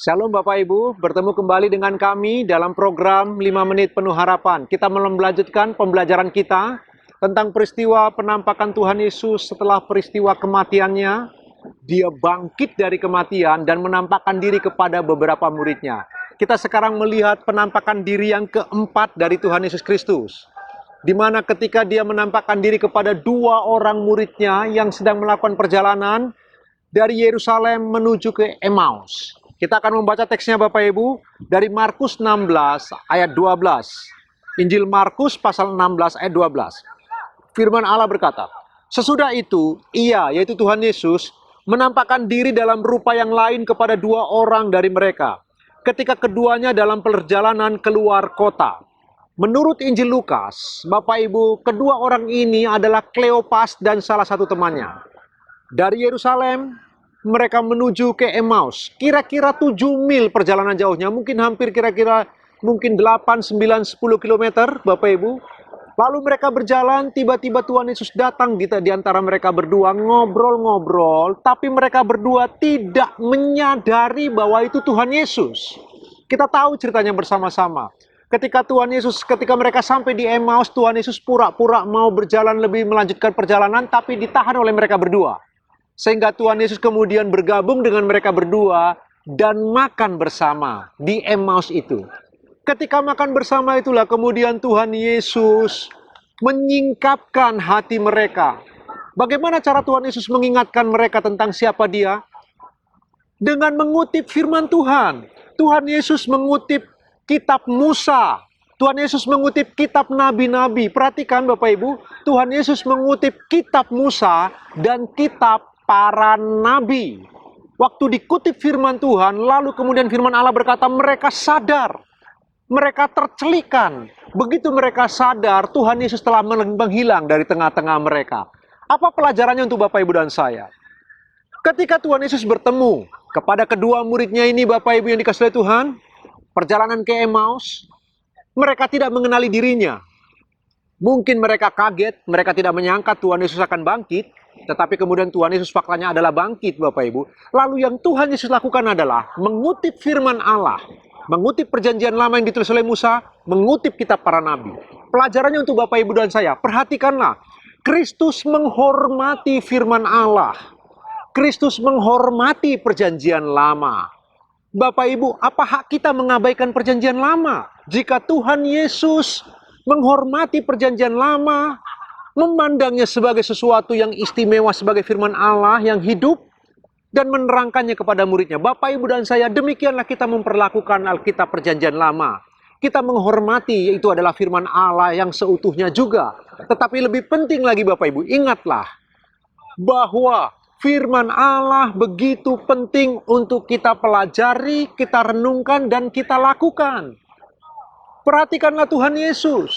Shalom Bapak Ibu, bertemu kembali dengan kami dalam program 5 Menit Penuh Harapan. Kita melanjutkan pembelajaran kita tentang peristiwa penampakan Tuhan Yesus setelah peristiwa kematiannya. Dia bangkit dari kematian dan menampakkan diri kepada beberapa muridnya. Kita sekarang melihat penampakan diri yang keempat dari Tuhan Yesus Kristus. Di mana ketika dia menampakkan diri kepada dua orang muridnya yang sedang melakukan perjalanan dari Yerusalem menuju ke Emmaus. Kita akan membaca teksnya Bapak Ibu dari Markus 16 ayat 12. Injil Markus pasal 16 ayat 12. Firman Allah berkata, sesudah itu ia, yaitu Tuhan Yesus, menampakkan diri dalam rupa yang lain kepada dua orang dari mereka, ketika keduanya dalam perjalanan keluar kota. Menurut Injil Lukas, Bapak Ibu, kedua orang ini adalah Kleopas dan salah satu temannya. Dari Yerusalem, mereka menuju ke Emmaus. Kira-kira 7 mil perjalanan jauhnya. Mungkin hampir kira-kira 8, 9, 10 kilometer, Bapak Ibu. Lalu mereka berjalan, tiba-tiba Tuhan Yesus datang di antara mereka berdua, ngobrol-ngobrol. Tapi mereka berdua tidak menyadari bahwa itu Tuhan Yesus. Kita tahu ceritanya bersama-sama. Ketika mereka sampai di Emmaus, Tuhan Yesus pura-pura mau berjalan lebih melanjutkan perjalanan, tapi ditahan oleh mereka berdua. Sehingga Tuhan Yesus kemudian bergabung dengan mereka berdua dan makan bersama di Emmaus itu. Ketika makan bersama itulah kemudian Tuhan Yesus menyingkapkan hati mereka. Bagaimana cara Tuhan Yesus mengingatkan mereka tentang siapa Dia? Dengan mengutip firman Tuhan. Tuhan Yesus mengutip kitab Musa. Tuhan Yesus mengutip kitab nabi-nabi. Perhatikan Bapak Ibu, Tuhan Yesus mengutip kitab Musa dan kitab para nabi. Waktu dikutip firman Tuhan, lalu kemudian firman Allah berkata, mereka sadar. Mereka tercelikan. Begitu mereka sadar, Tuhan Yesus telah menghilang dari tengah-tengah mereka. Apa pelajarannya untuk Bapak Ibu dan saya? Ketika Tuhan Yesus bertemu kepada kedua muridnya ini, Bapak Ibu yang dikasihi Tuhan, perjalanan ke Emmaus, mereka tidak mengenali dirinya. Mungkin mereka kaget, mereka tidak menyangka Tuhan Yesus akan bangkit, tetapi kemudian Tuhan Yesus faktanya adalah bangkit, Bapak Ibu. Lalu yang Tuhan Yesus lakukan adalah mengutip firman Allah, mengutip perjanjian lama yang ditulis oleh Musa, mengutip kitab para nabi. Pelajarannya untuk Bapak Ibu dan saya, perhatikanlah, Kristus menghormati firman Allah. Kristus menghormati perjanjian lama. Bapak Ibu, apa hak kita mengabaikan perjanjian lama? Jika Tuhan Yesus menghormati perjanjian lama, memandangnya sebagai sesuatu yang istimewa sebagai firman Allah yang hidup, dan menerangkannya kepada muridnya. Bapak, Ibu, dan saya, demikianlah kita memperlakukan Alkitab perjanjian lama. Kita menghormati, itu adalah firman Allah yang seutuhnya juga. Tetapi lebih penting lagi Bapak Ibu, ingatlah bahwa firman Allah begitu penting untuk kita pelajari, kita renungkan, dan kita lakukan. Perhatikanlah Tuhan Yesus.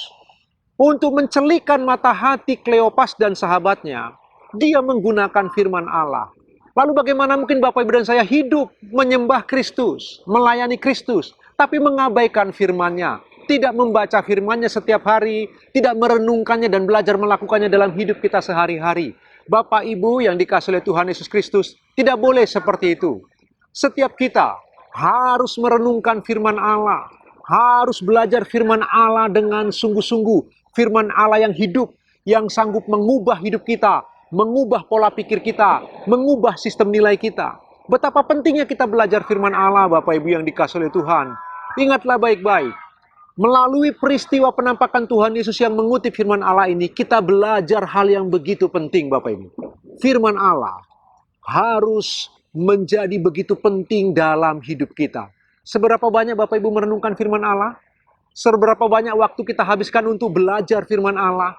Untuk mencelikan mata hati Kleopas dan sahabatnya, dia menggunakan firman Allah. Lalu bagaimana mungkin Bapak Ibu dan saya hidup menyembah Kristus, melayani Kristus, tapi mengabaikan firman-Nya, tidak membaca firman-Nya setiap hari, tidak merenungkannya dan belajar melakukannya dalam hidup kita sehari-hari. Bapak Ibu yang dikasihi oleh Tuhan Yesus Kristus, tidak boleh seperti itu. Setiap kita harus merenungkan firman Allah, harus belajar firman Allah dengan sungguh-sungguh. Firman Allah yang hidup, yang sanggup mengubah hidup kita, mengubah pola pikir kita, mengubah sistem nilai kita. Betapa pentingnya kita belajar firman Allah, Bapak Ibu yang dikasihi oleh Tuhan. Ingatlah baik-baik, melalui peristiwa penampakan Tuhan Yesus yang mengutip firman Allah ini, kita belajar hal yang begitu penting, Bapak Ibu. Firman Allah harus menjadi begitu penting dalam hidup kita. Seberapa banyak Bapak Ibu merenungkan firman Allah? Seberapa banyak waktu kita habiskan untuk belajar firman Allah?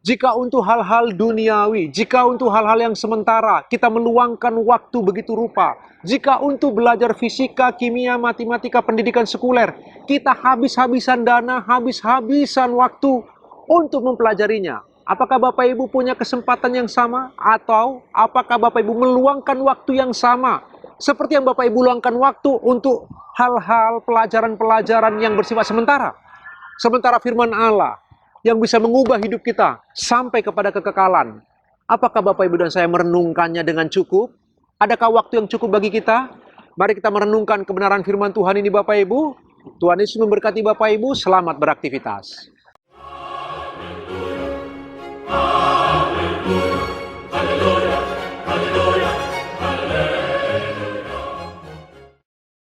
Jika untuk hal-hal duniawi, jika untuk hal-hal yang sementara, kita meluangkan waktu begitu rupa. Jika untuk belajar fisika, kimia, matematika, pendidikan sekuler, kita habis-habisan dana, habis-habisan waktu untuk mempelajarinya. Apakah Bapak Ibu punya kesempatan yang sama? Atau apakah Bapak Ibu meluangkan waktu yang sama? Seperti yang Bapak Ibu luangkan waktu untuk hal-hal pelajaran-pelajaran yang bersifat sementara. Sementara firman Allah yang bisa mengubah hidup kita sampai kepada kekekalan. Apakah Bapak Ibu dan saya merenungkannya dengan cukup? Adakah waktu yang cukup bagi kita? Mari kita merenungkan kebenaran firman Tuhan ini Bapak Ibu. Tuhan Yesus memberkati Bapak Ibu, selamat beraktivitas.